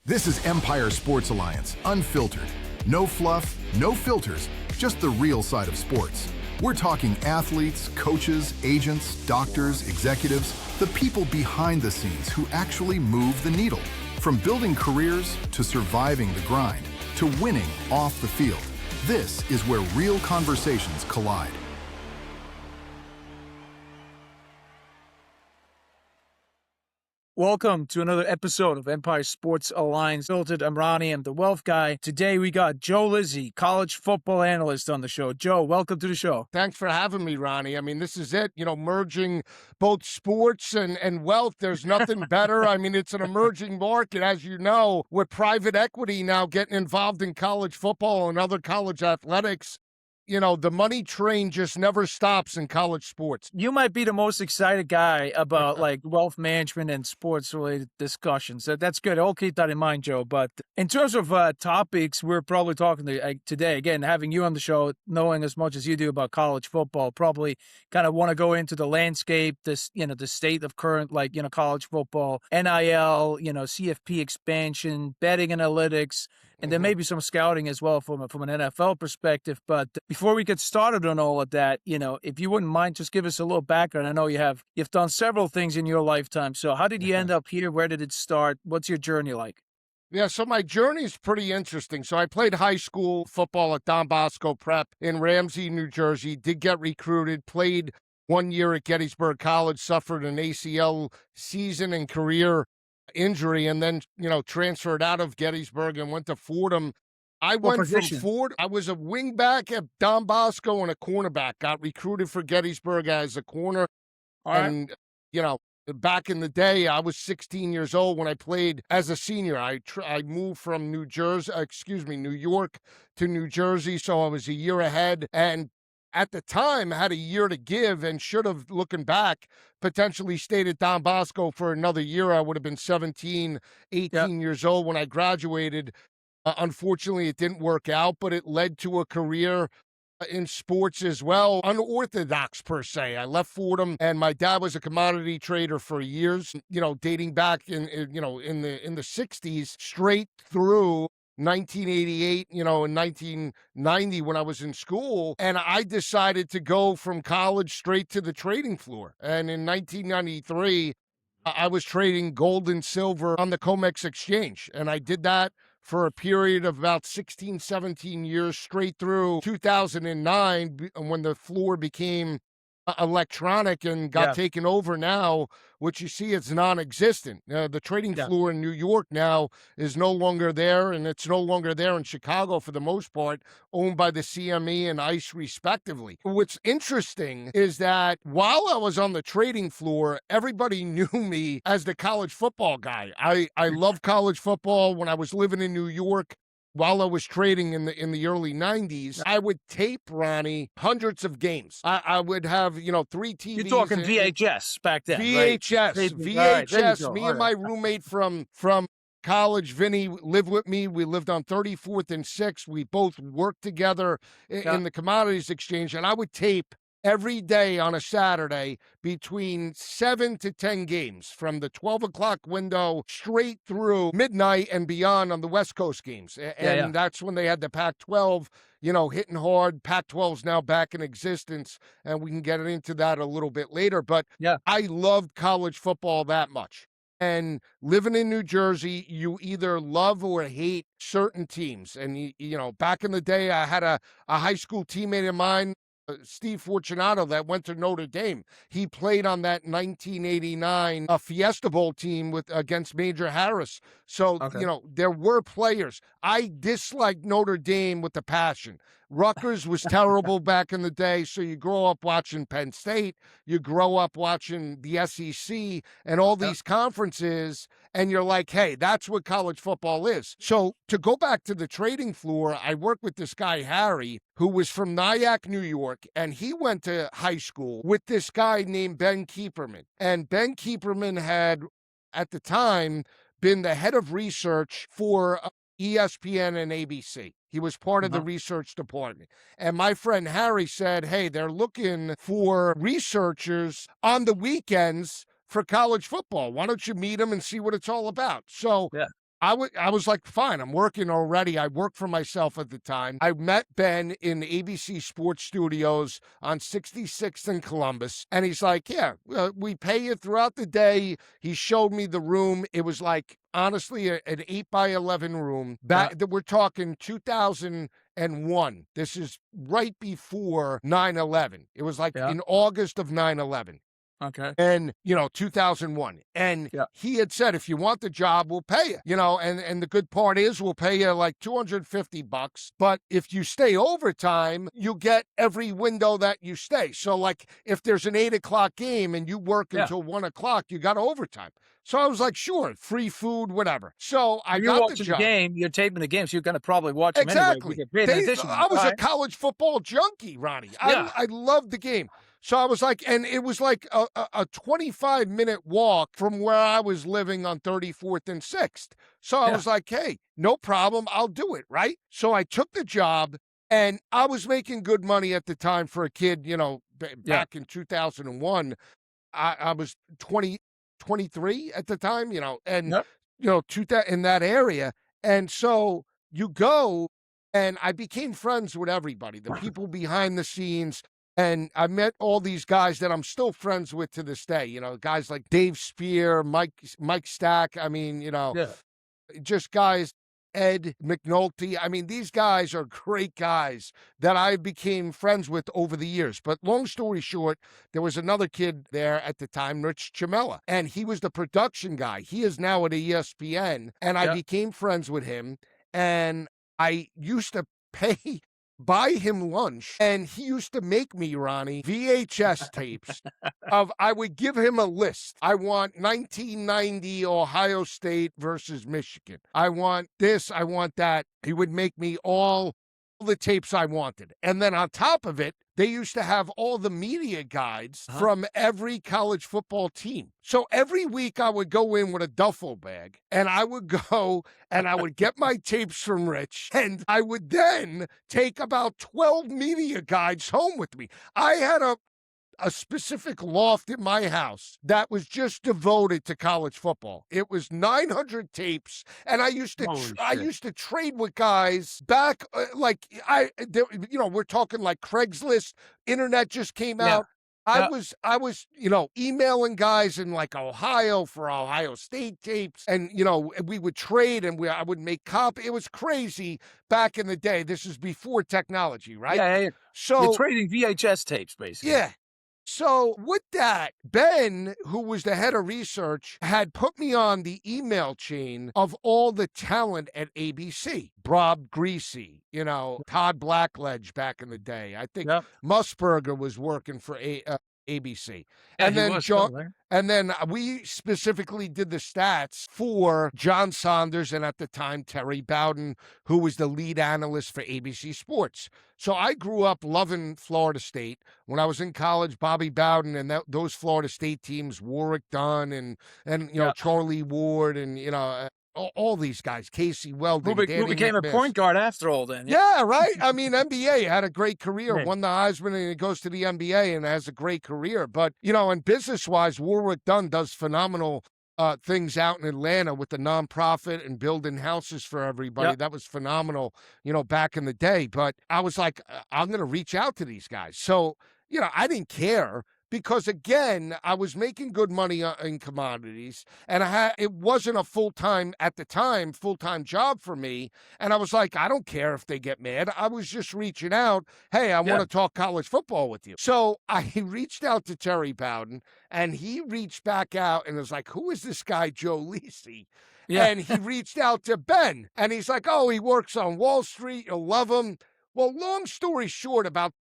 This is Empire Sports Alliance, Unfiltered. No fluff, no filters, just the real side of sports. We're talking athletes, coaches, agents, doctors, executives, the people behind the scenes who actually move the needle. From building careers to surviving the grind to winning off the field. This is where real conversations collide. Welcome to another episode of Empire Sports Alliance Filtered. I'm Ronnie, I'm the wealth guy. Today we got Joe Lisi, college football analyst on the show. Joe, welcome to the show. Thanks for having me, Ronnie. I mean, this is it, merging both sports and wealth. There's nothing better. I mean, it's an emerging market, as you know, with private equity now getting involved in college football and other college athletics. The money train just never stops in college sports. You might be the most excited guy about wealth management and sports related discussions. That's good. I'll keep that in mind, Joe. But in terms of topics, we're probably talking today, again, having you on the show, knowing as much as you do about college football, probably kind of want to go into the landscape, the state of current, college football, NIL, CFP expansion, betting analytics, and then maybe some scouting as well from an NFL perspective. But before we get started on all of that, if you wouldn't mind, just give us a little background. I know you've done several things in your lifetime. So how did you end up here? Where did it start? What's your journey like? Yeah, so my journey is pretty interesting. So I played high school football at Don Bosco Prep in Ramsey, New Jersey, did get recruited, played 1 year at Gettysburg College, suffered an ACL season and career injury, and then, transferred out of Gettysburg and went to Fordham. I went from Ford. I was a wingback at Don Bosco and a cornerback. Got recruited for Gettysburg as a corner. And, back in the day, I was 16 years old when I played as a senior. I moved from New York to New Jersey, so I was a year ahead. And at the time, had a year to give and should have, looking back, potentially stayed at Don Bosco for another year. I would have been 17, 18 years old when I graduated. Unfortunately, it didn't work out, but it led to a career in sports as well, unorthodox per se. I left Fordham, and my dad was a commodity trader for years, dating back in the 60s, straight through 1988, and 1990 when I was in school. And I decided to go from college straight to the trading floor. And in 1993, I was trading gold and silver on the COMEX exchange. And I did that for a period of about 16, 17 years, straight through 2009, when the floor became electronic and got taken over. Now, what you see is non-existent. The trading floor in New York now is no longer there, and it's no longer there in Chicago for the most part, owned by the CME and ICE respectively. What's interesting is that while I was on the trading floor, everybody knew me as the college football guy. I love college football. When I was living in New York, while I was trading in the early 90s, I would tape, Ronnie, hundreds of games. I would have, 3 TVs. You're talking VHS back then, VHS, right? VHS. Right, me and my roommate from college, Vinny, lived with me. We lived on 34th and 6th. We both worked together in the commodities exchange, and I would tape every day on a Saturday between 7 to 10 games from the 12 o'clock window straight through midnight and beyond on the West Coast games. And that's when they had the Pac-12, hitting hard. Pac-12's now back in existence, and we can get into that a little bit later. But I loved college football that much. And living in New Jersey, you either love or hate certain teams. And, back in the day, I had a high school teammate of mine, Steve Fortunato, that went to Notre Dame. He played on that 1989 Fiesta Bowl team against Major Harris. So, there were players. I disliked Notre Dame with a passion. Rutgers was terrible back in the day, so you grow up watching Penn State, you grow up watching the SEC and all these conferences, and you're like, hey, that's what college football is. So to go back to the trading floor, I worked with this guy, Harry, who was from Nyack, New York, and he went to high school with this guy named Ben Keeperman. And Ben Keeperman had, at the time, been the head of research for ESPN and ABC. He was part of the research department. And my friend Harry said, hey, they're looking for researchers on the weekends for college football. Why don't you meet them and see what it's all about? So I was like, fine, I'm working already. I worked for myself at the time. I met Ben in ABC Sports Studios on 66th and Columbus. And he's like, yeah, we pay you throughout the day. He showed me the room. It was like, honestly, an 8x11 room. We're talking 2001. This is right before 9/11. It was like in August of 9/11. Okay. And, 2001. And he had said, if you want the job, we'll pay you, and the good part is we'll pay you like $250. But if you stay overtime, you get every window that you stay. So like if there's an 8 o'clock game and you work until 1 o'clock, you got overtime. So I was like, sure, free food, whatever. So I got the job. The game, you're taping the game, so you're going to probably watch them exactly. anyway. I was a college football junkie, Ronnie. I loved the game. So I was like, and it was like a 25-minute walk from where I was living on 34th and 6th. So I was like, hey, no problem. I'll do it, right? So I took the job, and I was making good money at the time for a kid, back in 2001. I was 23 at the time, and, in that area. And so you go, and I became friends with everybody, the people behind the scenes. And I met all these guys that I'm still friends with to this day, guys like Dave Spear, Mike Stack. I mean, just guys, Ed McNulty. I mean, these guys are great guys that I became friends with over the years. But long story short, there was another kid there at the time, Rich Chamella, and he was the production guy. He is now at ESPN, and I became friends with him, and I used to buy him lunch, and he used to make me, Ronnie, VHS tapes I would give him a list. I want 1990 Ohio State versus Michigan. I want this, I want that. He would make me all the tapes I wanted. And then on top of it, they used to have all the media guides from every college football team. So every week I would go in with a duffel bag, and I would go and I would get my tapes from Rich, and I would then take about 12 media guides home with me. I had a specific loft in my house that was just devoted to college football. It was 900 tapes, and I used to trade with guys back we're talking like Craigslist. Internet just came out. I was emailing guys in like Ohio for Ohio State tapes, and we would trade, and I would make copy. It was crazy back in the day. This is before technology, right? Yeah. So you're trading VHS tapes, basically. Yeah. So with that, Ben, who was the head of research, had put me on the email chain of all the talent at ABC. Bob Greasy, Todd Blackledge back in the day. I think Musburger was working for ABC. And then we specifically did the stats for John Saunders and at the time Terry Bowden, who was the lead analyst for ABC Sports. So I grew up loving Florida State. When I was in college, Bobby Bowden and those Florida State teams, Warwick Dunn and Charlie Ward and all these guys, Casey Weldon, who became a point guard after all then. Yeah, right. I mean, NBA, had a great career, won the Heisman, and he goes to the NBA and has a great career. But, and business-wise, Warwick Dunn does phenomenal things out in Atlanta with the nonprofit and building houses for everybody. Yep. That was phenomenal, back in the day. But I was like, I'm going to reach out to these guys. So, I didn't care. Because again, I was making good money in commodities, and it wasn't a full-time job for me. And I was like, I don't care if they get mad. I was just reaching out. Hey, I want to talk college football with you. So I reached out to Terry Bowden, and he reached back out and was like, who is this guy, Joe Lisi? Yeah. And he reached out to Ben, and he's like, oh, he works on Wall Street. You'll love him. Well, long story short, about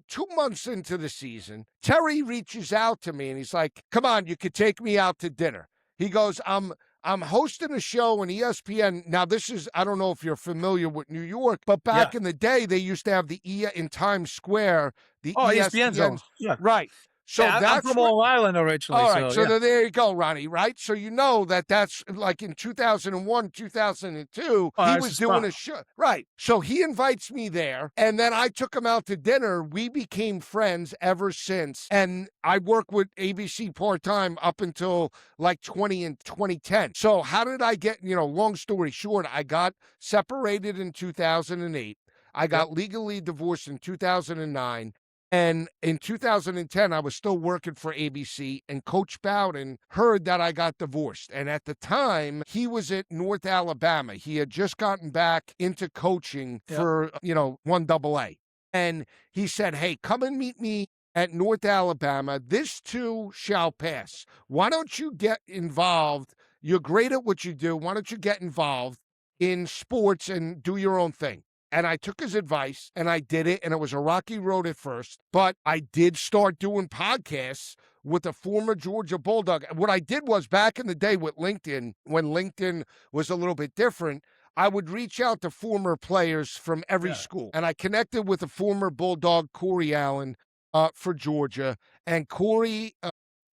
2 months into the season, Terry reaches out to me and he's like, come on, you could take me out to dinner. He goes, I'm hosting a show on ESPN. Now, I don't know if you're familiar with New York, but back in the day, they used to have in Times Square, the ESPN zone. Yeah. Right. So Yeah, I'm that's from what, Long Island originally. all right, So, so yeah. there you go, Ronnie, right? So you know that's like in 2001, 2002, Oh, he that's was the doing spot. a show. Right. So he invites me there, and then I took him out to dinner. We became friends ever since. And I worked with ABC part-time up until like 2010. So how did I get, long story short, I got separated in 2008. I Yep. got legally divorced in 2009. And in 2010, I was still working for ABC, and Coach Bowden heard that I got divorced. And at the time, he was at North Alabama. He had just gotten back into coaching Yep. for, 1AA. And he said, hey, come and meet me at North Alabama. This too shall pass. Why don't you get involved? You're great at what you do. Why don't you get involved in sports and do your own thing? And I took his advice and I did it. And it was a rocky road at first, but I did start doing podcasts with a former Georgia Bulldog. What I did was back in the day with LinkedIn, when LinkedIn was a little bit different, I would reach out to former players from every school. And I connected with a former Bulldog, Corey Allen, for Georgia. And Corey,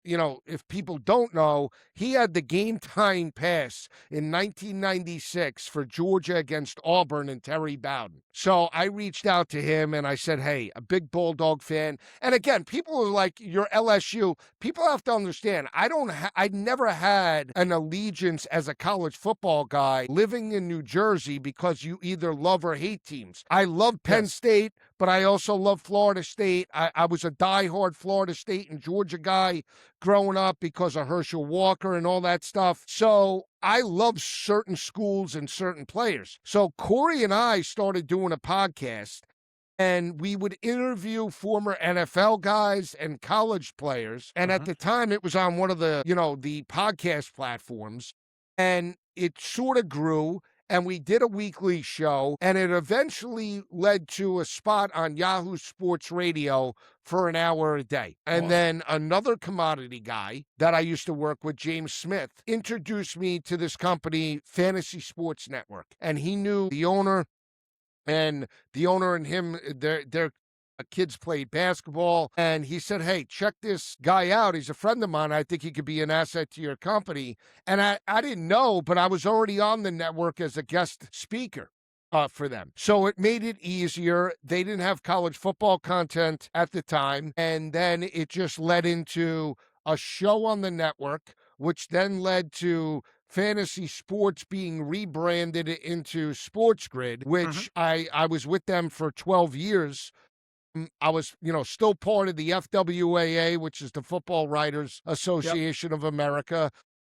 if people don't know, he had the game-tying pass in 1996 for Georgia against Auburn and Terry Bowden. So I reached out to him and I said, hey, a big Bulldog fan. And again, people are like, you're LSU. People have to understand, I never had an allegiance as a college football guy living in New Jersey because you either love or hate teams. I love Penn State, but I also love Florida State. I was a diehard Florida State and Georgia guy growing up because of Herschel Walker and all that stuff. So I love certain schools and certain players. So Corey and I started doing a podcast, and we would interview former NFL guys and college players. And at the time, it was on one of the, the podcast platforms, and it sort of grew. And we did a weekly show, and it eventually led to a spot on Yahoo Sports Radio for an hour a day. And then another commodity guy that I used to work with, James Smith, introduced me to this company, Fantasy Sports Network. And he knew the owner, and the owner and him, their kids played basketball, and he said, hey, check this guy out. He's a friend of mine. I think he could be an asset to your company. And I didn't know, but I was already on the network as a guest speaker for them. So it made it easier. They didn't have college football content at the time. And then it just led into a show on the network, which then led to Fantasy Sports being rebranded into Sports Grid, which I was with them for 12 years. I was, still part of the FWAA, which is the Football Writers Association of America.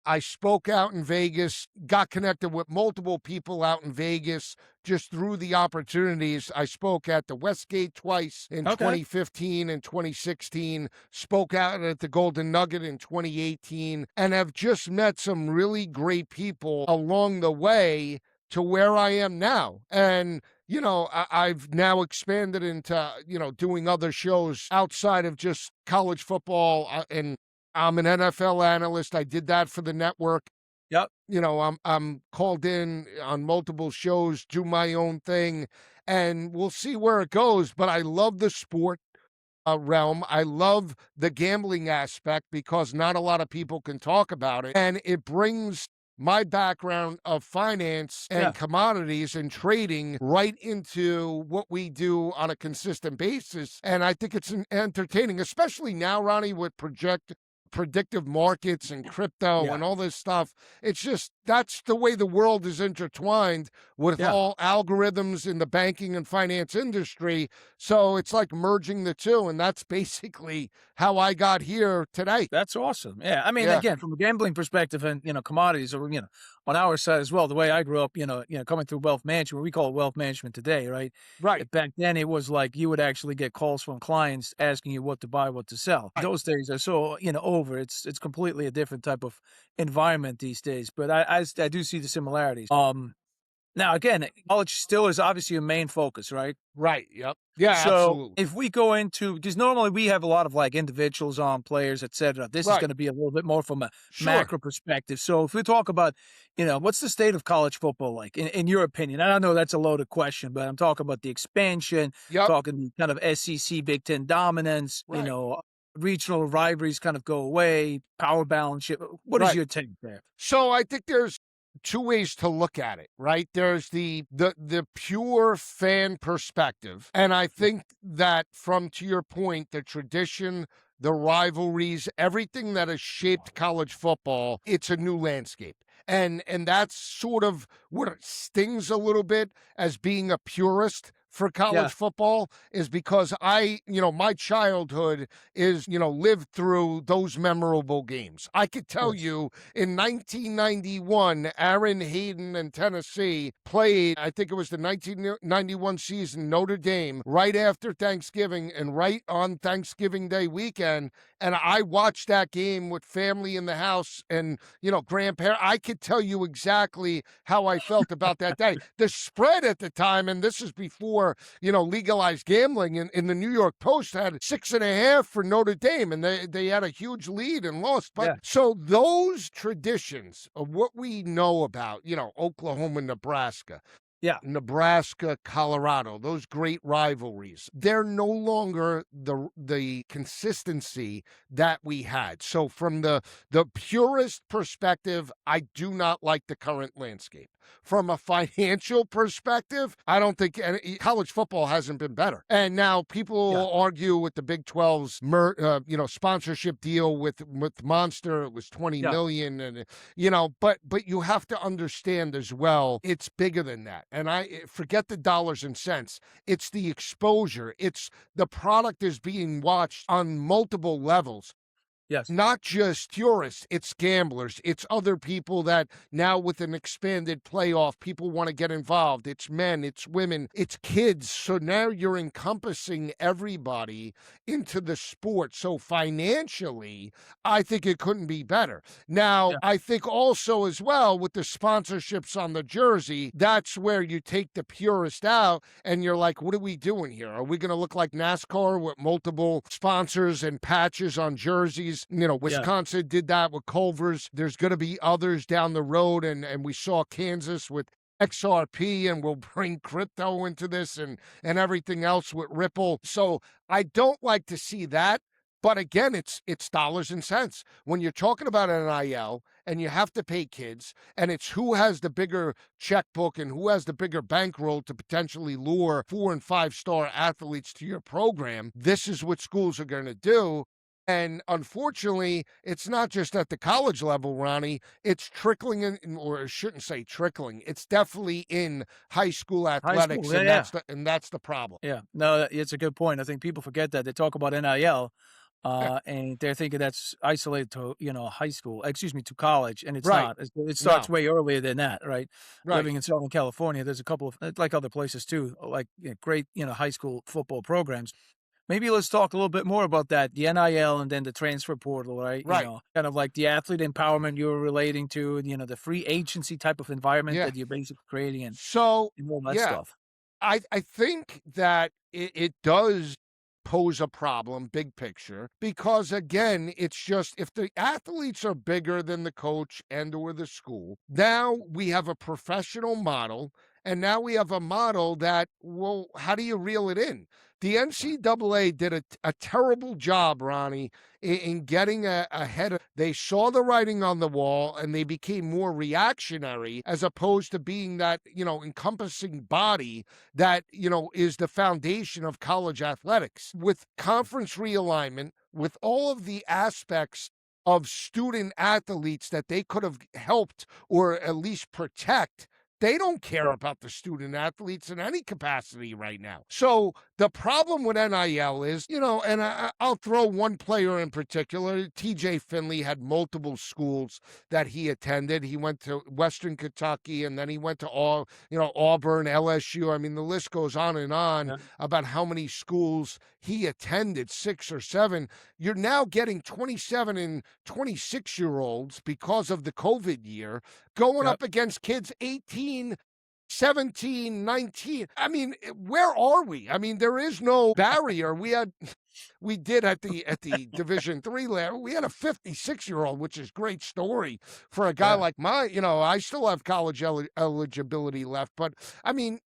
I spoke out in Vegas, got connected with multiple people out in Vegas just through the opportunities. I spoke at the Westgate twice in 2015 and 2016, spoke out at the Golden Nugget in 2018, and have just met some really great people along the way to where I am now. And I've now expanded into, doing other shows outside of just college football, and I'm an NFL analyst. I did that for the network. Yep. I'm called in on multiple shows, do my own thing, and we'll see where it goes. But I love the sport realm. I love the gambling aspect because not a lot of people can talk about it. And it brings my background of finance and commodities and trading right into what we do on a consistent basis. And I think it's entertaining, especially now, Ronnie, with predictive markets and crypto and all this stuff. It's just, that's the way the world is intertwined with all algorithms in the banking and finance industry. So it's like merging the two. And that's basically how I got here today. That's awesome. Yeah. I mean, again, from a gambling perspective and, commodities, or, on our side as well, the way I grew up, coming through wealth management, we call it wealth management today, right? Right. Back then it was like you would actually get calls from clients asking you what to buy, what to sell. Right. Those days are so, over. It's completely a different type of environment these days, but I do see the similarities. Now, again, college still is obviously a main focus, right? Right. Yep. Yeah, So absolutely. if we go into, because normally we have a lot of like individuals on, players, et cetera. This is going to be a little bit more from a macro perspective. So if we talk about, what's the state of college football like in your opinion? And I know that's a loaded question, but I'm talking about the expansion, talking kind of SEC, Big Ten dominance, regional rivalries kind of go away, power balance shift. What is Right. your take there? So I think there's two ways to look at it, right? There's the pure fan perspective, and I think that to your point, the tradition, the rivalries, everything that has shaped college football, it's a new landscape. And that's sort of what it stings a little bit as being a purist for Yeah. college football, is because my childhood is, lived through those memorable games. I could tell Yes. you in 1991, Aaron Hayden and Tennessee played, I think it was the 1991 season, Notre Dame, right after Thanksgiving and right on Thanksgiving Day weekend. And I watched that game with family in the house and, grandparents. I could tell you exactly how I felt about that day. The spread at the time, and this is before, legalized gambling, in the New York Post had 6.5 for Notre Dame, and they had a huge lead and lost. But Yeah. so those traditions of what we know about, Oklahoma, Nebraska, Yeah. Nebraska, Colorado, those great rivalries, they're no longer the consistency that we had. So from the purist perspective, I do not like the current landscape. From a financial perspective, I don't think college football hasn't been better. And now people Yeah. will argue with the Big 12's sponsorship deal with Monster. It was 20 Yeah. million, and but you have to understand as well, it's bigger than that. And I forget the dollars and cents. It's the exposure. It's the product is being watched on multiple levels. Yes. Not just tourists, it's gamblers. It's other people that now with an expanded playoff, people want to get involved. It's men, it's women, it's kids. So now you're encompassing everybody into the sport. So financially, I think it couldn't be better. Now, Yeah. I think also as well with the sponsorships on the jersey, that's where you take the purist out and you're like, what are we doing here? Are we going to look like NASCAR with multiple sponsors and patches on jerseys? Wisconsin did that with Culver's. There's going to be others down the road, and we saw Kansas with XRP, and we'll bring crypto into this and everything else with Ripple. So I don't like to see that. But again, it's dollars and cents. When you're talking about NIL and you have to pay kids, and it's who has the bigger checkbook and who has the bigger bankroll to potentially lure 4- and 5-star athletes to your program, this is what schools are going to do. And unfortunately, it's not just at the college level, Ronnie. It's trickling in, or I shouldn't say trickling. It's definitely in high school athletics, Yeah, and that's the problem. Yeah. No, it's a good point. I think people forget that. They talk about NIL, and they're thinking that's isolated to, high school, to college, and it's Right. not. It starts No. way earlier than that, right? Right. Living in Southern California, there's a couple of, like other places too, like great, high school football programs. Maybe let's talk a little bit more about that, the NIL and then the transfer portal, right? Right. Kind of like the athlete empowerment you were relating to, the free agency type of environment Yeah. that you're basically creating and So, all that yeah, stuff. I think that it does pose a problem, big picture, because again, it's just if the athletes are bigger than the coach and or the school, now we have a professional model, and now we have a model that, well, how do you reel it in? The NCAA did a terrible job, Ronnie, in getting ahead of. They saw the writing on the wall and they became more reactionary as opposed to being that, encompassing body that, is the foundation of college athletics. With conference realignment, with all of the aspects of student athletes that they could have helped or at least protect, they don't care about the student athletes in any capacity right now. So the problem with NIL is, and I'll throw one player in particular. TJ Finley had multiple schools that he attended. He went to Western Kentucky, and then he went to Auburn, LSU. I mean, the list goes on and on about how many schools he attended, 6 or 7. You're now getting 27 and 26-year-olds because of the COVID year going up against kids 18, 17, 19. I mean, where are we? I mean, there is no barrier. We did at the Division III level. We had a 56-year-old, which is great story for a guy like I still have college eligibility left, but I mean,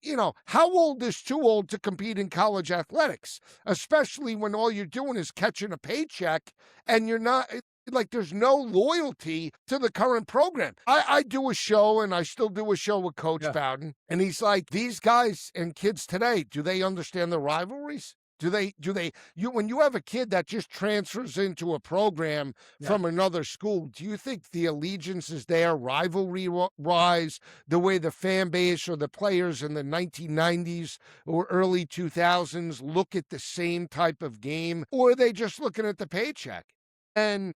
how old is too old to compete in college athletics, especially when all you're doing is catching a paycheck and you're not. Like, there's no loyalty to the current program. I do a show, and I still do a show with Coach Bowden, and he's like, these guys and kids today, do they understand the rivalries? When you have a kid that just transfers into a program from another school, do you think the allegiance is there, rivalry rise, the way the fan base or the players in the 1990s or early 2000s look at the same type of game, or are they just looking at the paycheck? And,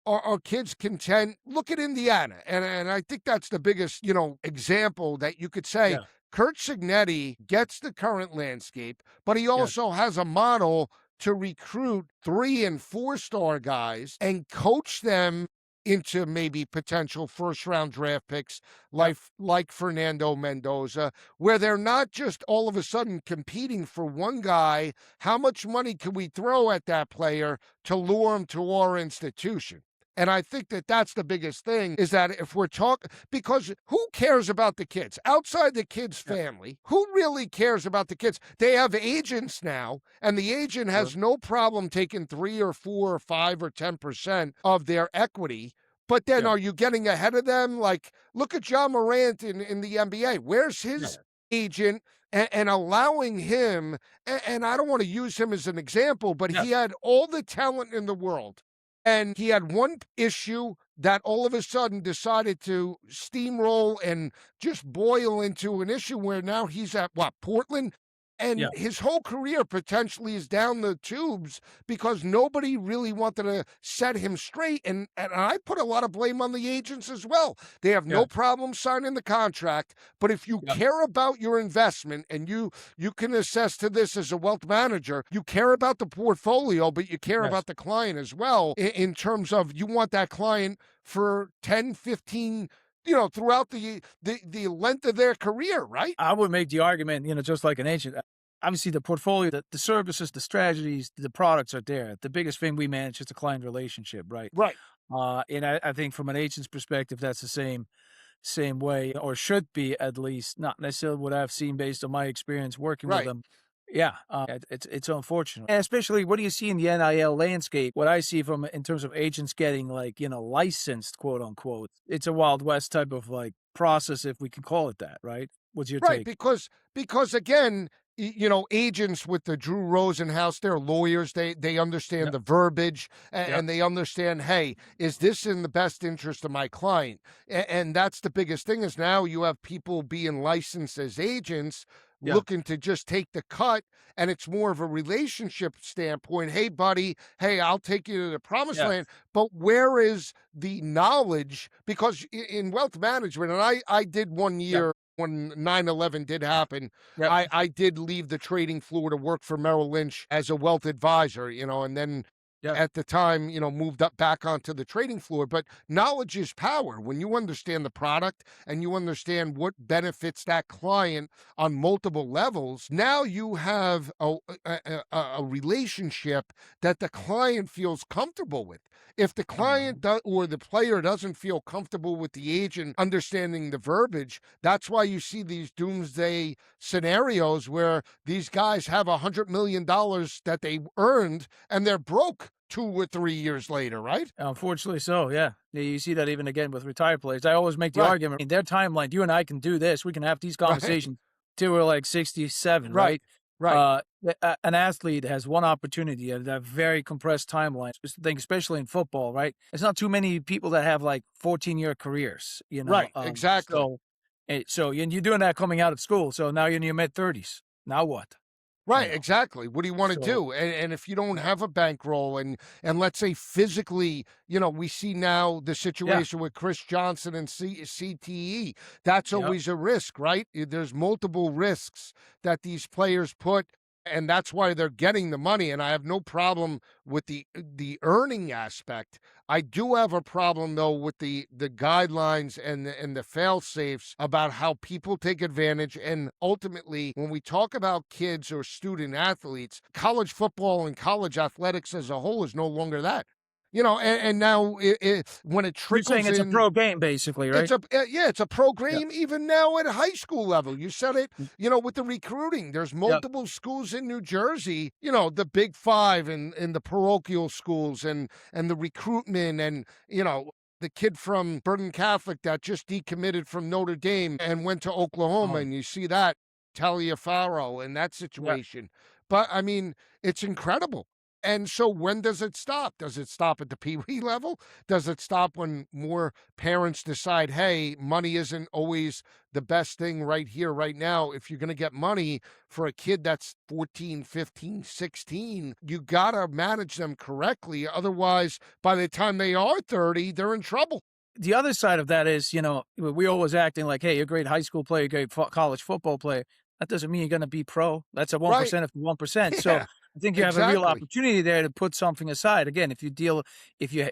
are kids content? Look at Indiana. And I think that's the biggest, example that you could say. Yeah. Kurt Signetti gets the current landscape, but he also has a model to recruit 3- and 4-star guys and coach them into maybe potential first-round draft picks like Fernando Mendoza, where they're not just all of a sudden competing for one guy. How much money can we throw at that player to lure him to our institution? And I think that that's the biggest thing, is that if we're talking, because who cares about the kids? Outside the kid's family, who really cares about the kids? They have agents now, and the agent has no problem taking 3 or 4 or 5 or 10% of their equity. But then are you getting ahead of them? Like, look at John Morant in the NBA. Where's his agent? And allowing him, and I don't want to use him as an example, but he had all the talent in the world. And he had one issue that all of a sudden decided to steamroll and just boil into an issue where now he's at, Portland? And his whole career potentially is down the tubes because nobody really wanted to set him straight. And I put a lot of blame on the agents as well. They have no problem signing the contract. But if you care about your investment, and you can assess to this as a wealth manager, you care about the portfolio, but you care about the client as well, in terms of you want that client for 10, 15 throughout the length of their career, right? I would make the argument, just like an agent. Obviously, the portfolio, the services, the strategies, the products are there. The biggest thing we manage is the client relationship, right? Right. And I think from an agent's perspective, that's the same way, or should be at least. Not necessarily what I've seen based on my experience working with them. Yeah, it's unfortunate, and especially what do you see in the NIL landscape? What I see in terms of agents getting licensed, quote unquote, it's a Wild West type of process, if we can call it that, right? What's your take? Because again, agents with the Drew Rosenhaus, they're lawyers. They understand the verbiage, and they understand, hey, is this in the best interest of my client? And that's the biggest thing, is now you have people being licensed as agents looking to just take the cut, and it's more of a relationship standpoint. Hey, buddy, hey, I'll take you to the promised land. But where is the knowledge? Because in wealth management, and I did one year when 9/11 did happen, I did leave the trading floor to work for Merrill Lynch as a wealth advisor, and then at the time, moved up back onto the trading floor. But knowledge is power. When you understand the product and you understand what benefits that client on multiple levels, now you have a relationship that the client feels comfortable with. If the client or the player doesn't feel comfortable with the agent understanding the verbiage, that's why you see these doomsday scenarios where these guys have $100 million that they earned and they're broke 2 or 3 years later, right? Unfortunately so, yeah. You see that even again with retired players. I always make the argument, in their timeline, you and I can do this. We can have these conversations till we're like 67, right? Right. An athlete has one opportunity at a very compressed timeline. Especially in football, right? It's not too many people that have 14-year careers, Right, exactly. So you're doing that coming out of school. So now you're in your mid-30s. Now what? Right, exactly. What do you want to do? And if you don't have a bankroll, and let's say physically, we see now the situation with Chris Johnson and CTE. That's always a risk, right? There's multiple risks that these players put. and that's why they're getting the money. And I have no problem with the earning aspect. I do have a problem though with the guidelines and the fail safes about how people take advantage. And ultimately, when we talk about kids or student athletes, college football and college athletics as a whole is no longer that. And now when it You're saying trickles it's a in, pro game, basically, right? it's a Yeah. program even now at high school level. You said it, with the recruiting. There's Yeah. multiple schools in New Jersey, the Big Five and the parochial schools and the recruitment and, the kid from Bergen Catholic that just decommitted from Notre Dame and went to Oklahoma, Oh, and you see that Taliaferro and that yeah. situation. But I mean, it's incredible. And so when does it stop? Does it stop at the Pee Wee level? Does it stop when more parents decide, hey, money isn't always the best thing right here, right now? If you're going to get money for a kid that's 14, 15, 16, you got to manage them correctly. Otherwise, by the time they are 30, they're in trouble. The other side of that is, we always acting like, hey, you're a great high school player, great college football player. That doesn't mean you're going to be pro. That's a 1% Right. of the 1%. So Yeah, I think you have a real exactly. opportunity there to put something aside. Again, if you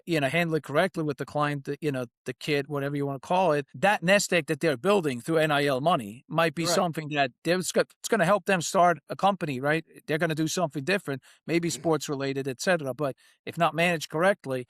handle it correctly with the client, the kid, whatever you want to call it, that nest egg that they're building through NIL money might be Right. something that it's going to help them start a company, right? They're going to do something different, maybe sports related, et cetera. But if not managed correctly,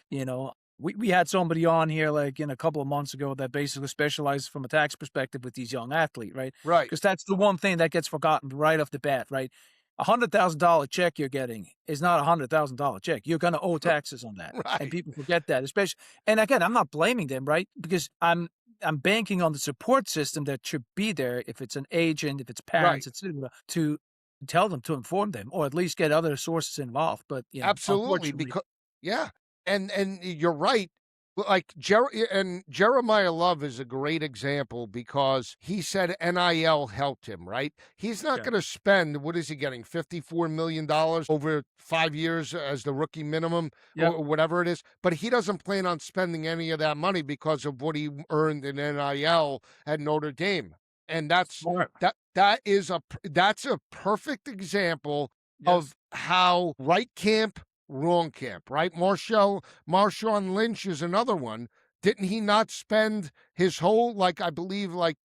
we had somebody on here like in a couple of months ago that basically specializes from a tax perspective with these young athletes, right? Right. Because that's the one thing that gets forgotten right off the bat, right? $100,000 check you're getting is not $100,000 check. You're going to owe taxes on that, and Right. people forget that. Especially, and again, I'm not blaming them, right? Because I'm banking on the support system that should be there if it's an agent, if it's parents, Right. etc., to tell them, to inform them, or at least get other sources involved. But Absolutely, unfortunately, because yeah, and you're right. Like Jeremiah Love is a great example because he said NIL helped him, right? He's not yeah, going to spend, what is he getting, $54 million over 5 years as the rookie minimum yeah, or whatever it is. But he doesn't plan on spending any of that money because of what he earned in NIL at Notre Dame. And smart, that's a perfect example yes, of how right camp, wrong camp, right? Marshawn Lynch is another one. Didn't he not spend his whole, like, I believe, like,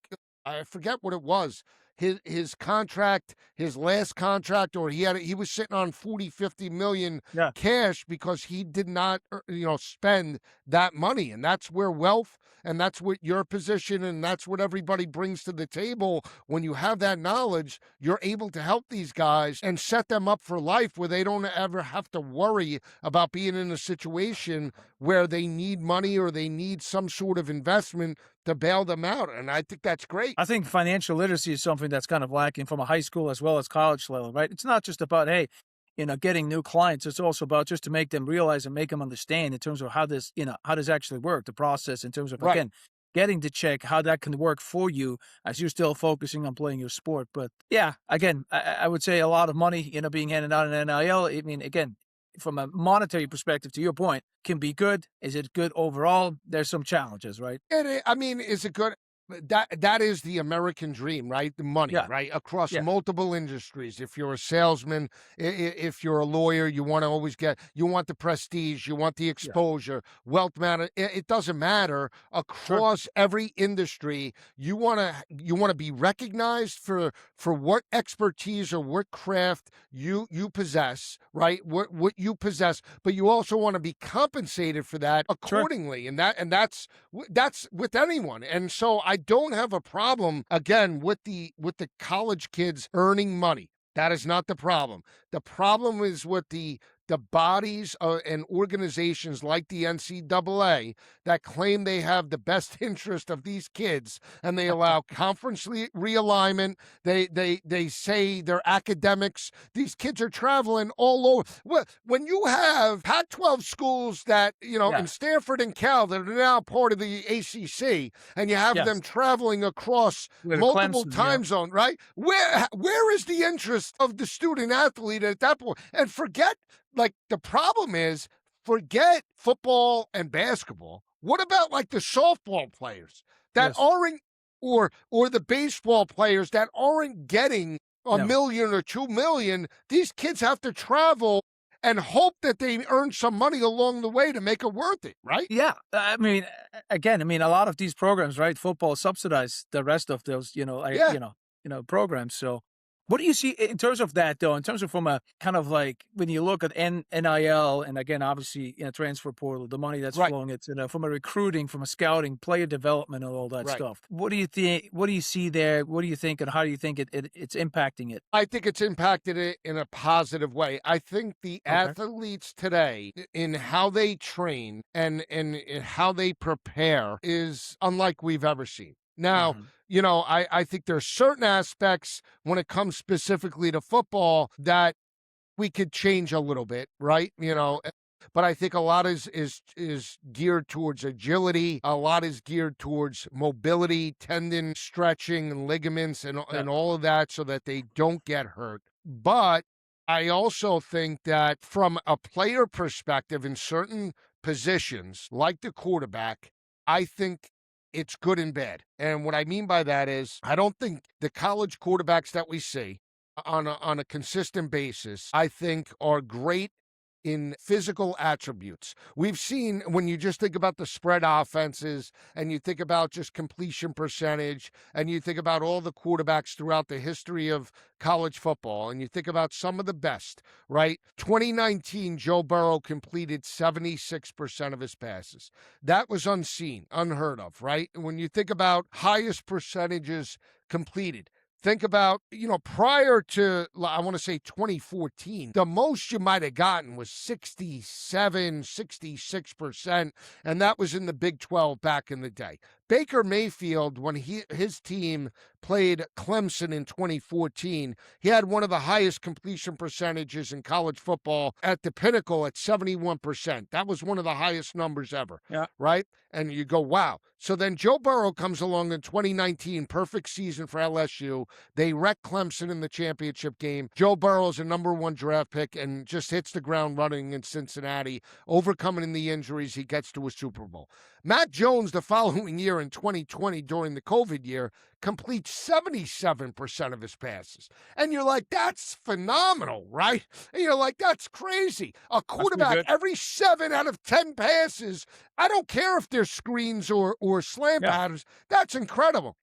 I forget what it was, his contract, his last contract, or he was sitting on 40, 50 million yeah. cash because he did not, spend that money. And that's where wealth, and that's what your position, and that's what everybody brings to the table. When you have that knowledge, you're able to help these guys and set them up for life where they don't ever have to worry about being in a situation where they need money or they need some sort of investment to bail them out. And I think that's great. I think financial literacy is something that's kind of lacking from a high school as well as college level, right? It's not just about, hey, getting new clients. It's also about just to make them realize and make them understand in terms of how this actually work, the process in terms of, Right. again, getting the check, how that can work for you as you're still focusing on playing your sport. But yeah, again, I would say a lot of money, being handed out in NIL. I mean, again, from a monetary perspective, to your point, can be good. Is it good overall? There's some challenges, right? I mean, is it good? That is the American dream, right? The money, Yeah, right? Across yeah, multiple industries. If you're a salesman, if you're a lawyer, you want to always you want the prestige, you want the yeah, exposure, wealth matter. It doesn't matter. sure, Across every industry, you want to be recognized for what expertise or what craft you possess, right? What you possess, but you also want to be compensated for that sure. accordingly, and that's with anyone. And so I don't have a problem again with the college kids earning money. That is not the problem. The problem is with the bodies and organizations like the NCAA that claim they have the best interest of these kids, and they allow conference realignment. They say they're academics. These kids are traveling all over. Well, when you have Pac-12 schools that in Yeah, Stanford and Cal that are now part of the ACC, and you have them yes. traveling across With multiple Clemson, time zones, right? Where is the interest of the student athlete at that point? And forget, like, the problem is, forget football and basketball. What about like the softball players that yes. aren't, or the baseball players that aren't getting a No. million or 2 million, these kids have to travel and hope that they earn some money along the way to make it worth it, right? Yeah, I mean, again, I mean, a lot of these programs, right? Football subsidize the rest of those, Yeah. programs. So, what do you see in terms of that, though? In terms of from a kind of like when you look at NIL, and again, obviously, transfer portal, the money that's Right. flowing, it's from a recruiting, from a scouting, player development, and all that Right. stuff. What do you think? What do you see there? What do you think, and how do you think it's impacting it? I think it's impacted it in a positive way. I think the Okay. athletes today, in how they train and in how they prepare, is unlike we've ever seen. Now, Mhm. I think there's certain aspects when it comes specifically to football that we could change a little bit, right? But I think a lot is geared towards agility. A lot is geared towards mobility, tendon stretching, and ligaments, and Yeah. all of that, so that they don't get hurt. But I also think that from a player perspective, in certain positions, like the quarterback, I think it's good and bad. And what I mean by that is, I don't think the college quarterbacks that we see on a consistent basis, I think, are great in physical attributes. We've seen, when you just think about the spread offenses and you think about just completion percentage and you think about all the quarterbacks throughout the history of college football and you think about some of the best, right? 2019, Joe Burrow completed 76% of his passes. That was unseen, unheard of, right? When you think about highest percentages completed, think about, prior to, I want to say 2014, the most you might have gotten was 67, 66%, and that was in the Big 12 back in the day. Baker Mayfield, when his team played Clemson in 2014, he had one of the highest completion percentages in college football at the pinnacle at 71%. That was one of the highest numbers ever, Yeah. right? And you go, wow. So then Joe Burrow comes along in 2019, perfect season for LSU. They wreck Clemson in the championship game. Joe Burrow's a #1 draft pick and just hits the ground running in Cincinnati, overcoming the injuries. He gets to a Super Bowl. Matt Jones, the following year in 2020, during the COVID year, completes 77% of his passes. And you're like, that's phenomenal, right? And you're like, that's crazy. A quarterback, good. every 7 out of 10 passes, I don't care if they're screens or slant Yeah. patterns, that's incredible.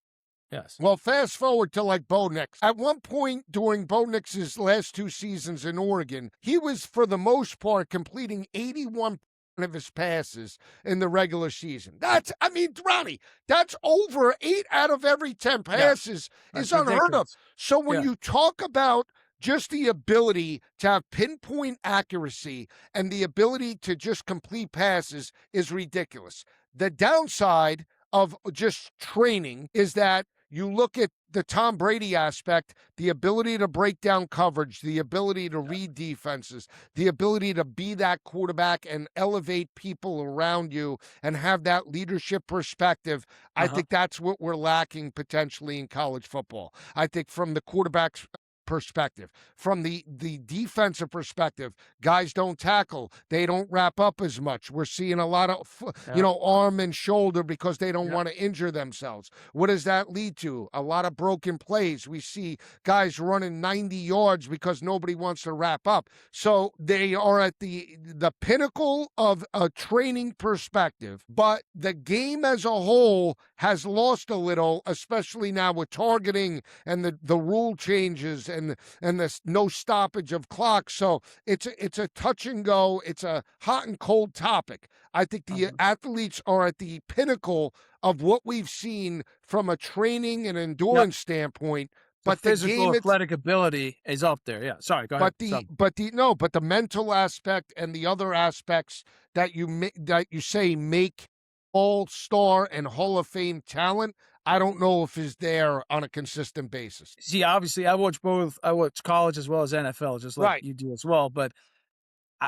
Yes. Well, fast forward to like Bo Nix. At one point during Bo Nix's last 2 seasons in Oregon, he was, for the most part, completing 81% of his passes in the regular season. Ronnie, that's over 8 out of every 10 passes is unheard of. Ridiculous. So when Yeah. you talk about just the ability to have pinpoint accuracy and the ability to just complete passes is ridiculous. The downside of just training is that you look at the Tom Brady aspect, the ability to break down coverage, the ability to read defenses, the ability to be that quarterback and elevate people around you and have that leadership perspective. I think that's what we're lacking potentially in college football. I think from the quarterback's perspective, from the defensive perspective, guys don't tackle, they don't wrap up as much. We're seeing a lot of arm and shoulder because they don't want to injure themselves. What does that lead to? A lot of broken plays. We see guys running 90 yards because nobody wants to wrap up. So they are at the pinnacle of a training perspective, but the game as a whole has lost a little, especially now with targeting and the rule changes and the no stoppage of clock. So it's a touch and go. It's a hot and cold topic. I think the athletes are at the pinnacle of what we've seen from a training and endurance standpoint. But the the physical game, athletic ability is up there. Yeah. Sorry. Go ahead. but the mental aspect and the other aspects that you say make all-star and Hall of Fame talent, I don't know if is there on a consistent basis. See, obviously, I watch both. I watch college as well as NFL, just like you do as well. But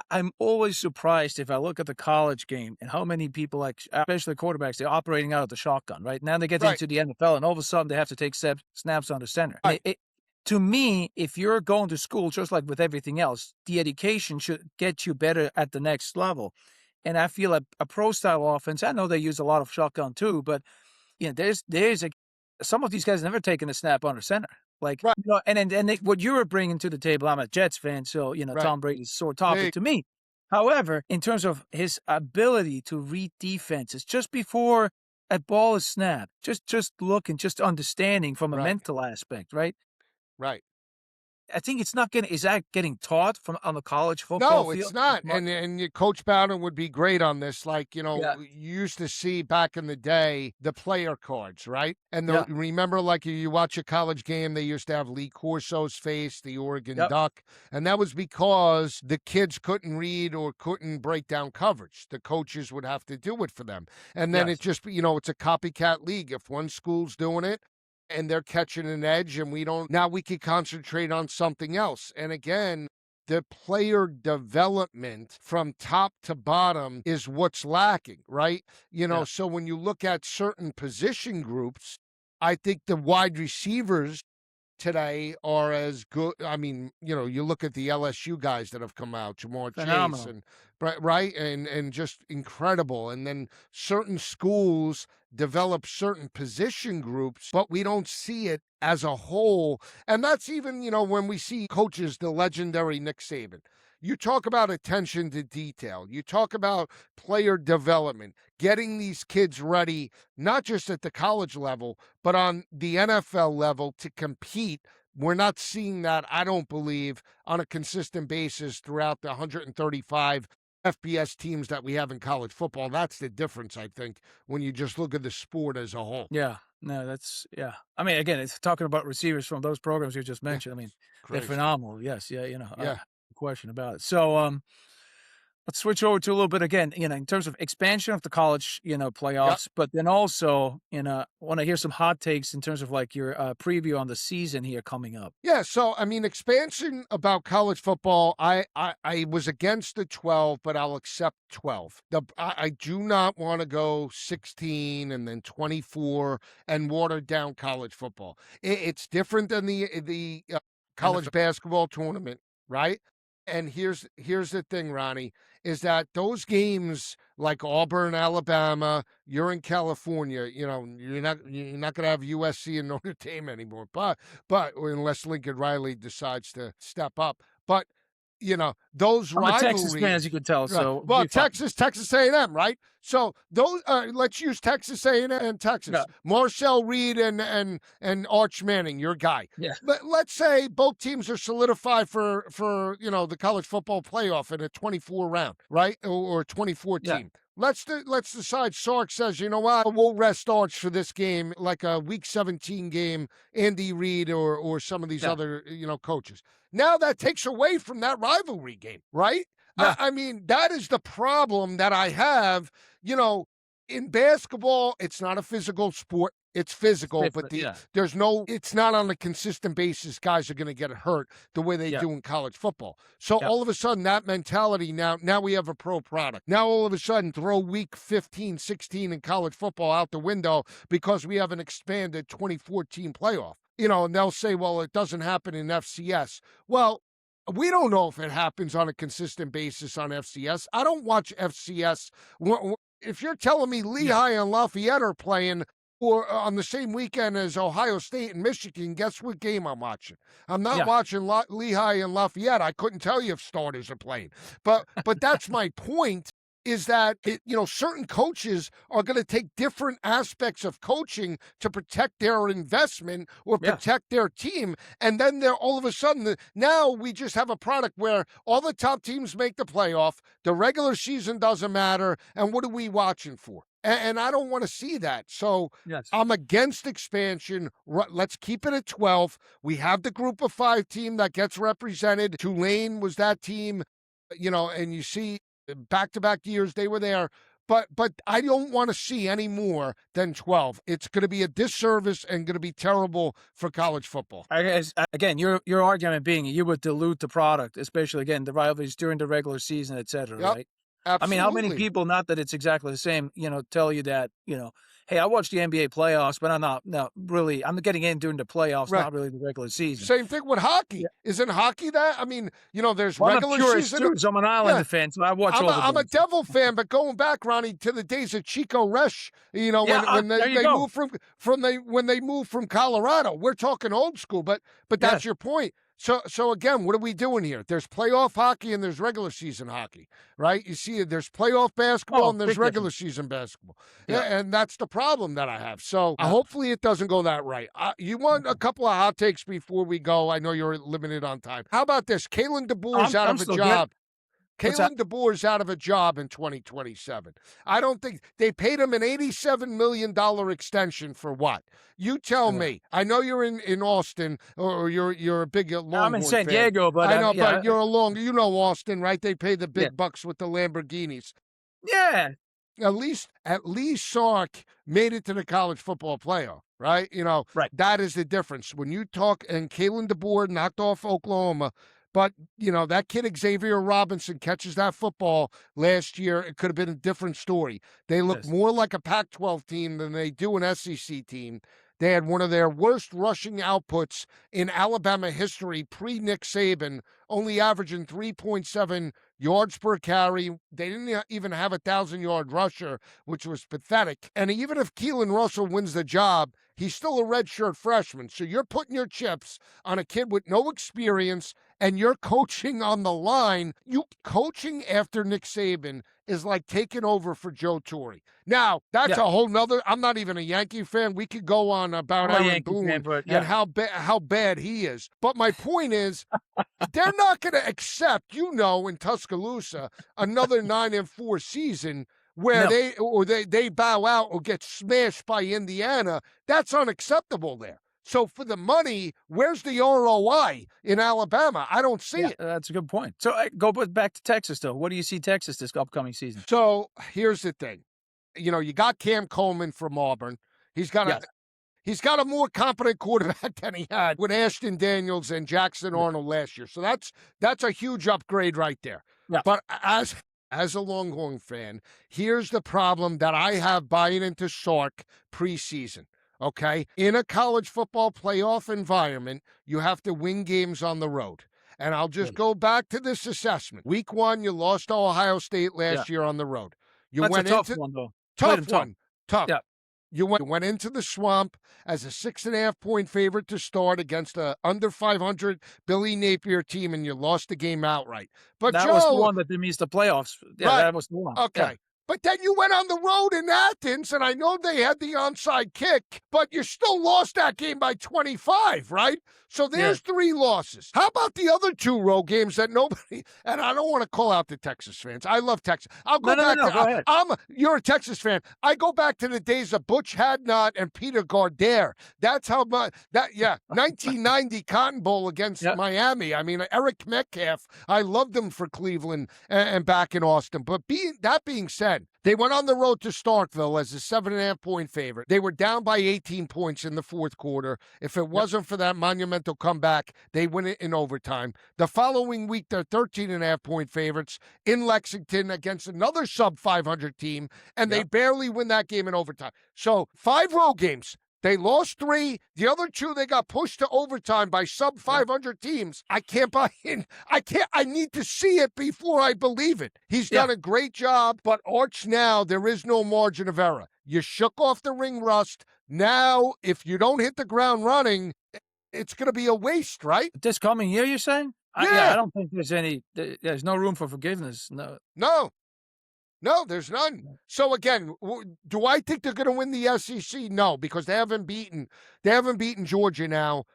I'm always surprised if I look at the college game and how many people, like especially quarterbacks, they're operating out of the shotgun. Right now, they get into the NFL, and all of a sudden, they have to take snaps under center. Right. To me, if you're going to school, just like with everything else, the education should get you better at the next level. And I feel a pro-style offense, I know they use a lot of shotgun too, but there's some of these guys never taken a snap under center. Like, Right. what you were bringing to the table, I'm a Jets fan, so, Right. Tom Brady's a sore topic Big. to me. However, in terms of his ability to read defenses just before a ball is snapped, just looking, just understanding from a Right. mental aspect, right? Right. I think it's not getting is that getting taught from on the college football No, it's field as not. much? And your Coach Bowden would be great on this. Like, Yeah, you used to see back in the day the player cards, right? And yeah, remember, like you watch a college game, they used to have Lee Corso's face, the Oregon yep, Duck, and that was because the kids couldn't read or couldn't break down coverage. The coaches would have to do it for them, and then it yes, just, it's a copycat league. If one school's doing it, and they're catching an edge, and we don't, now we could concentrate on something else. And again, the player development from top to bottom is what's lacking, right? yeah, So when you look at certain position groups, I think the wide receivers today are as good. I mean, you look at the LSU guys that have come out, Jamar Chase phenomenal. and right, and just incredible. And then certain schools develop certain position groups, but we don't see it as a whole. And that's even, when we see coaches, the legendary Nick Saban. You talk about attention to detail. You talk about player development, getting these kids ready, not just at the college level, but on the NFL level to compete. We're not seeing that, I don't believe, on a consistent basis throughout the 135 FBS teams that we have in college football. That's the difference, I think, when you just look at the sport as a whole. Yeah, no, that's yeah. I mean, again, it's talking about receivers from those programs you just Yeah, mentioned. I mean, they're crazy. phenomenal. Yes, yeah, no Yeah, question about it. So, let's switch over to a little bit again, in terms of expansion of the college, yep. playoffs, but then also, want to hear some hot takes in terms of like your preview on the season here coming up. Yeah, so I mean, expansion about college football. I was against the 12, but I'll accept 12. I do not want to go 16 and then 24 and water down college football. It's different than the college NFL. basketball tournament, right? And here's the thing, Ronnie, is that those games like Auburn, Alabama, you're in California, you're not going to have USC and Notre Dame anymore, but or unless Lincoln Riley decides to step up. But those I'm a Texas fan, rivalries. as you could tell, Right. so Well, be fine. Texas A&M, right? So those, let's use Texas A&M and Yeah, Texas. Marcel Reed and Arch Manning, your guy. yeah, Let's say both teams are solidified for the college football playoff in a 24 round, right, or 24 yeah, team. Let's decide. Sark says, you know what, we'll rest Arch for this game, like a Week 17 game. Andy Reid or some of these yeah, other coaches. Now that takes away from that rivalry game, right? yeah. I mean, that is the problem that I have. In basketball, it's not a physical sport. It's physical, but Different. Yeah, it's not on a consistent basis. Guys are going to get hurt the way they yeah, do in college football. So yeah, all of a sudden, that mentality now we have a pro product. Now all of a sudden, throw week 15, 16 in college football out the window because we have an expanded 2014 playoff. And they'll say, well, it doesn't happen in FCS. Well, we don't know if it happens on a consistent basis on FCS. I don't watch FCS. If you're telling me yeah, Lehigh and Lafayette are playing or on the same weekend as Ohio State and Michigan, guess what game I'm watching? I'm not yeah, watching Lehigh and Lafayette. I couldn't tell you if starters are playing. But that's my point, is that certain coaches are going to take different aspects of coaching to protect their investment or yeah, protect their team, and then they're all of a sudden now we just have a product where all the top teams make the playoff, the regular season doesn't matter, and what are we watching for? And I don't want to see that. So yes. I'm against expansion. Let's keep it at 12. We have the group of 5 team that gets represented. Tulane was that team, and you see back-to-back years they were there. But I don't want to see any more than 12. It's going to be a disservice and going to be terrible for college football. I guess again, your argument being you would dilute the product, especially again the rivalries during the regular season, et cetera, Yep, right? I mean, how many absolutely. people, not that it's exactly the same, tell you that, hey, I watch the NBA playoffs, but I'm not really. I'm getting in during the playoffs, Right. not really the regular season. Same thing with hockey. Yeah. Isn't hockey that? I mean, there's Well, I'm a regular purist season. too, so I'm an Islander fan, so I watch all the I'm a games. Devil fan, but going back, Ronnie, to the days of Chico Resch, when there you they go. moved when they moved from Colorado. We're talking old school, but that's Yes. your point. So again, what are we doing here? There's playoff hockey and there's regular season hockey, right? You see, there's playoff basketball Oh, and there's big regular difference. season basketball. Yeah. And that's the problem that I have. So Yeah. hopefully it doesn't go that right. You want a couple of hot takes before we go? I know you're limited on time. How about this? Kalen DeBoer's out I'm of a still job. good. What's that? Kalen DeBoer's out of a job in 2027. I don't think they paid him an $87 million extension for what? You tell me. I know you're in Austin, or you're a big Longhorn I'm in San fan. Diego, but I know, yeah, but you know Austin, right? They pay the big bucks with the Lamborghinis. yeah. At least Sark made it to the college football playoff, right? Right. That is the difference. When you talk, and Kalen DeBoer knocked off Oklahoma, but that kid Xavier Robinson catches that football last year, it could have been a different story. They look more like a Pac-12 team than they do an SEC team. They had one of their worst rushing outputs in Alabama history pre-Nick Saban, only averaging 3.7 yards per carry. They didn't even have a 1,000-yard rusher, which was pathetic. And even if Keelan Russell wins the job, he's still a redshirt freshman. So you're putting your chips on a kid with no experience, and you're coaching on the line. You coaching after Nick Saban is like taking over for Joe Torre. Now, that's a whole nother. I'm not even a Yankee fan. We could go on about Aaron Boone and how bad he is. But my point is, they're not going to accept, in Tuscaloosa, another 9-4 season where they bow out or get smashed by Indiana. That's unacceptable there. So for the money, where's the ROI in Alabama? I don't see it. That's a good point. So go back to Texas, though. What do you see Texas this upcoming season? So here's the thing. You got Cam Coleman from Auburn. He's got a more competent quarterback than he had with Ashton Daniels and Jackson Arnold last year. So that's a huge upgrade right there. Yeah. But as a Longhorn fan, here's the problem that I have buying into Sark preseason. Okay? In a college football playoff environment, you have to win games on the road. And I'll just go back to this assessment. Week 1, you lost to Ohio State last year on the road. That's a tough one, though. Tough. Yeah. You went into the Swamp as a 6.5-point favorite to start against a under 500 Billy Napier team, and you lost the game outright. But that was the one that missed the playoffs. Yeah, right. That was the one. Okay. Yeah. But then you went on the road in Athens, and I know they had the onside kick, but you still lost that game by 25, right? So there's 3 losses. How about the other 2 road games that nobody, and I don't want to call out the Texas fans. I love Texas. I'll go back to, go ahead. You're a Texas fan. I go back to the days of Butch Hadnot and Peter Gardere. That's how much, 1990 Cotton Bowl against Miami. I mean, Eric Metcalf, I loved him for Cleveland and back in Austin. But that being said, they went on the road to Starkville as a 7.5-point favorite. They were down by 18 points in the fourth quarter. If it wasn't for that monumental comeback, they win it in overtime. The following week, they're 13.5-point favorites in Lexington against another sub-500 team, and they barely win that game in overtime. So 5 road games. They lost 3. The other 2, they got pushed to overtime by sub-500 teams. I can't buy in. I need to see it before I believe it. He's done a great job, but Arch now, there is no margin of error. You shook off the ring rust. Now, if you don't hit the ground running, it's going to be a waste, right? This coming year, you're saying? I don't think there's no room for forgiveness. No, there's none. So again, do I think they're going to win the SEC? No, because they haven't beaten Georgia now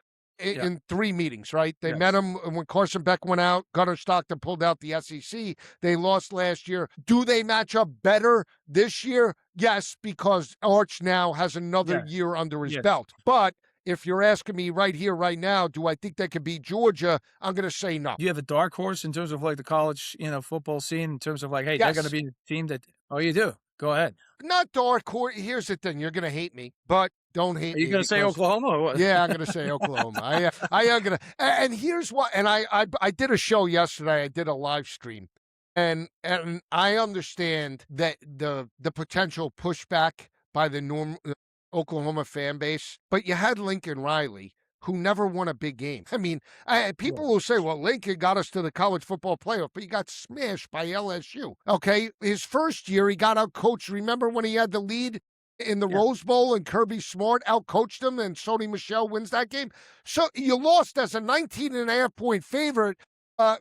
in 3 meetings, right? They met them when Carson Beck went out. Gunnar Stockton pulled out the SEC. They lost last year. Do they match up better this year? Yes, because Arch now has another year under his belt. But if you're asking me right here, right now, do I think they could beat Georgia? I'm going to say no. Do you have a dark horse in terms of like the college, football scene in terms of like, hey, they're going to be a team that, you do. Go ahead. Not dark horse. Here's the thing. You're going to hate me, but don't hate me. Are you going to say Oklahoma or what? Yeah, I'm going to say Oklahoma. I am going to. And here's what, and I did a show yesterday. I did a live stream. And I understand that the potential pushback by the Oklahoma fan base, but you had Lincoln Riley, who never won a big game. I mean, people will say, well, Lincoln got us to the college football playoff, but he got smashed by LSU. Okay, his first year, he got out coached. Remember when he had the lead in the Rose Bowl and Kirby Smart out-coached him and Sony Michel wins that game? So you lost as a 19.5-point favorite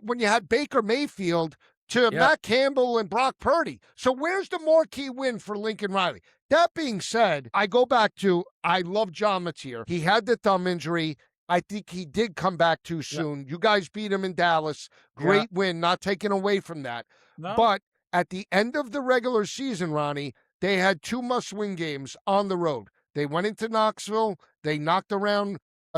when you had Baker Mayfield to Matt Campbell and Brock Purdy. So where's the marquee win for Lincoln Riley? That being said, I go back to, I love John Mateer. He had the thumb injury. I think he did come back too soon. You guys beat him in Dallas. Great win, not taken away from that. No. But at the end of the regular season, Ronnie, they had 2 must-win games on the road. They went into Knoxville. They knocked around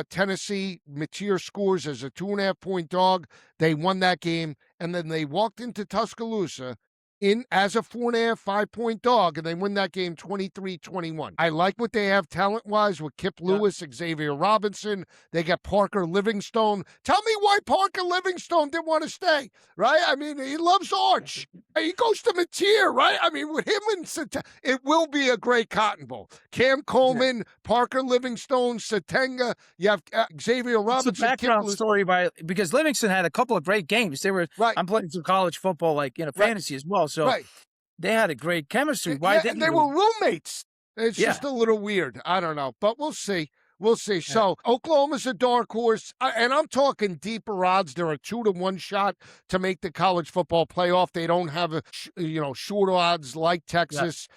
Tennessee. Mateer scores as a 2.5-point dog. They won that game, and then they walked into Tuscaloosa as a 4.5, 5-point dog, and they win that game 23-21. I like what they have talent-wise with Kip Lewis, Xavier Robinson. They got Parker Livingstone. Tell me why Parker Livingstone didn't want to stay, right? I mean, he loves Arch. He goes to Mateer, right? I mean, with him and it will be a great Cotton Bowl. Cam Coleman, Parker Livingstone, Satenga. You have Xavier Robinson. It's a background story because Livingston had a couple of great games. They were I'm playing some college football, like fantasy as well. So they had a great chemistry. Why didn't they were roommates? It's just a little weird. I don't know, but we'll see. We'll see. So Oklahoma's a dark horse, and I'm talking deeper odds. They're a 2-to-1 shot to make the college football playoff. They don't have a short odds like Texas.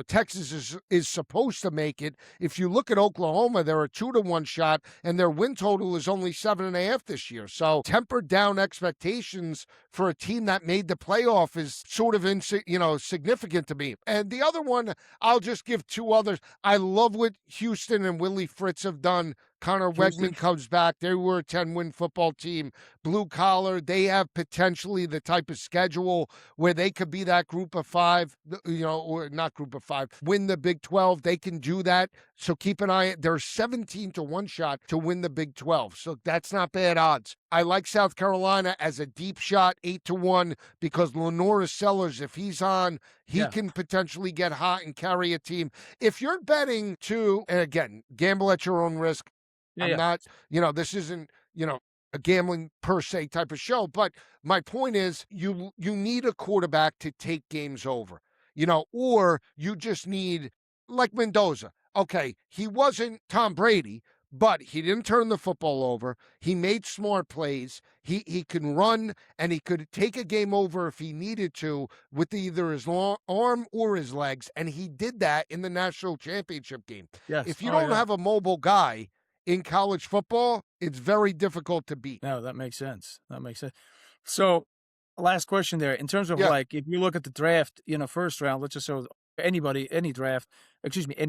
Texas is supposed to make it. If you look at Oklahoma, they're a 2-to-1 shot, and their win total is only 7.5 this year. So tempered down expectations for a team that made the playoff is sort of significant to me. And the other one, I'll just give 2 others. I love what Houston and Willie Fritz have done. Connor Wegman comes back. They were a 10-win football team. Blue collar, they have potentially the type of schedule where they could be that group of 5, or not group of 5, win the Big 12. They can do that. So keep an eye. They're 17-to-1 shot to win the Big 12. So that's not bad odds. I like South Carolina as a deep shot, 8-to-1, because Lenora Sellers, if he's on, he can potentially get hot and carry a team. If you're betting and again, gamble at your own risk. I'm not, this isn't, a gambling per se type of show, but my point is you need a quarterback to take games over, or you just need, like Mendoza. Okay, he wasn't Tom Brady, but he didn't turn the football over. He made smart plays. He can run, and he could take a game over if he needed to with either his long arm or his legs, and he did that in the national championship game. Yes. If you don't have a mobile guy in college football, it's very difficult to beat. No, that makes sense. So, last question there. In terms of if you look at the draft, first round, let's just say any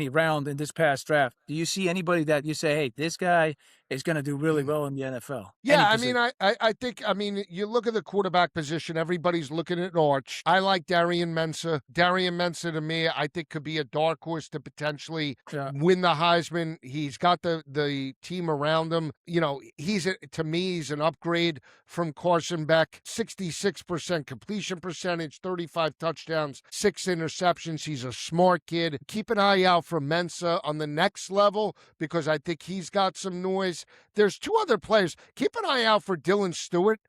round in this past draft, do you see anybody that you say, hey, this guy is going to do really well in the NFL? Yeah, I think, you look at the quarterback position, everybody's looking at Arch. I like Darian Mensah. Darian Mensah, to me, I think could be a dark horse to potentially win the Heisman. He's got the team around him. To me, he's an upgrade from Carson Beck. 66% completion percentage, 35 touchdowns, 6 interceptions. He's a smart kid. Keep an eye out for Mensah on the next level because I think he's got some noise. There's 2 other players. Keep an eye out for Dylan Stewart,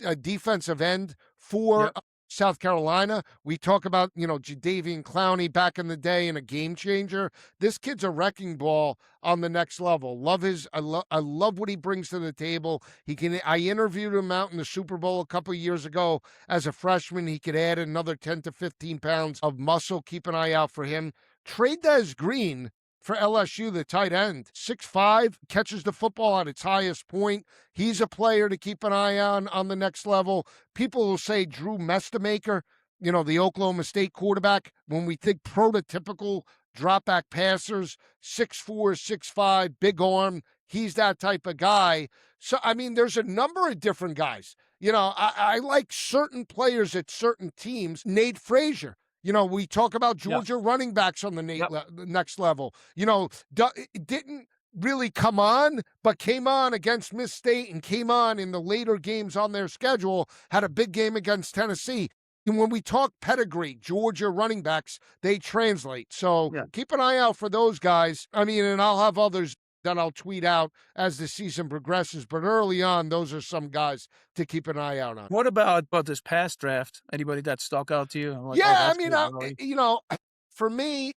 a defensive end for South Carolina. We talk about, Jadeveon Clowney back in the day and a game changer. This kid's a wrecking ball on the next level. I love what he brings to the table. I interviewed him out in the Super Bowl a couple of years ago as a freshman. He could add another 10 to 15 pounds of muscle. Keep an eye out for him. Trades Green for LSU, the tight end, 6'5", catches the football at its highest point. He's a player to keep an eye on the next level. People will say Drew Mestamaker, the Oklahoma State quarterback. When we think prototypical drop-back passers, 6'4", 6'5", big arm, he's that type of guy. So, there's a number of different guys. I like certain players at certain teams. Nate Frazier. We talk about Georgia running backs on the next level. Didn't really come on, but came on against Miss State and came on in the later games on their schedule, had a big game against Tennessee. And when we talk pedigree, Georgia running backs, they translate. So Yeah. keep an eye out for those guys. I mean, and I'll have others that I'll tweet out as the season progresses. But early on, those are some guys to keep an eye out on. What about this past draft? Anybody that stuck out to you? I'm like, oh, Yeah, I that's mean, good, really. you know, for me,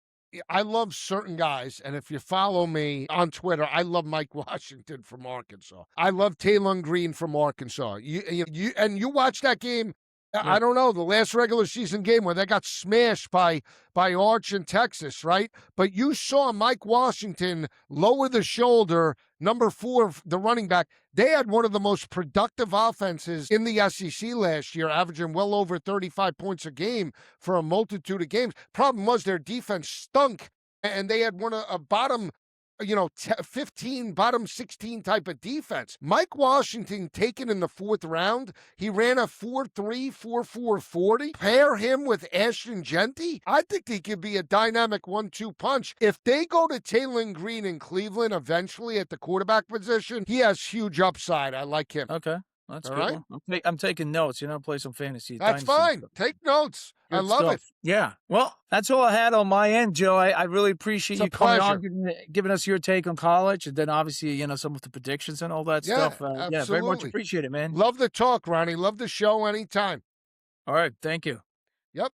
I love certain guys, and if you follow me on Twitter, I love Mike Washington from Arkansas. I love Taylor Green from Arkansas. You watch that game. Yeah. I don't know, the last regular season game where they got smashed by Arch in Texas, right? But you saw Mike Washington lower the shoulder, number 4, the running back. They had one of the most productive offenses in the SEC last year, averaging well over 35 points a game for a multitude of games. Problem was their defense stunk, and they had one of a bottom 15, bottom 16 type of defense. Mike Washington taken in the 4th round. He ran a 4.3, 4.4 40. Pair him with Ashton Genty. I think he could be a dynamic 1-2 punch. If they go to Taylor Green in Cleveland eventually at the quarterback position, he has huge upside. I like him. Okay. That's All good. right. I'm taking notes, play some fantasy. That's dynasty fine. stuff. Take notes. I Good love stuff. it. Yeah. Well, that's all I had on my end, Joe. I really appreciate It's a you coming on, pleasure. giving us your take on college, and then obviously, some of the predictions and all that Yeah, stuff. Yeah, very much absolutely. appreciate it, man. Love the talk, Ronnie. Love the show anytime. All right. Thank you. Yep.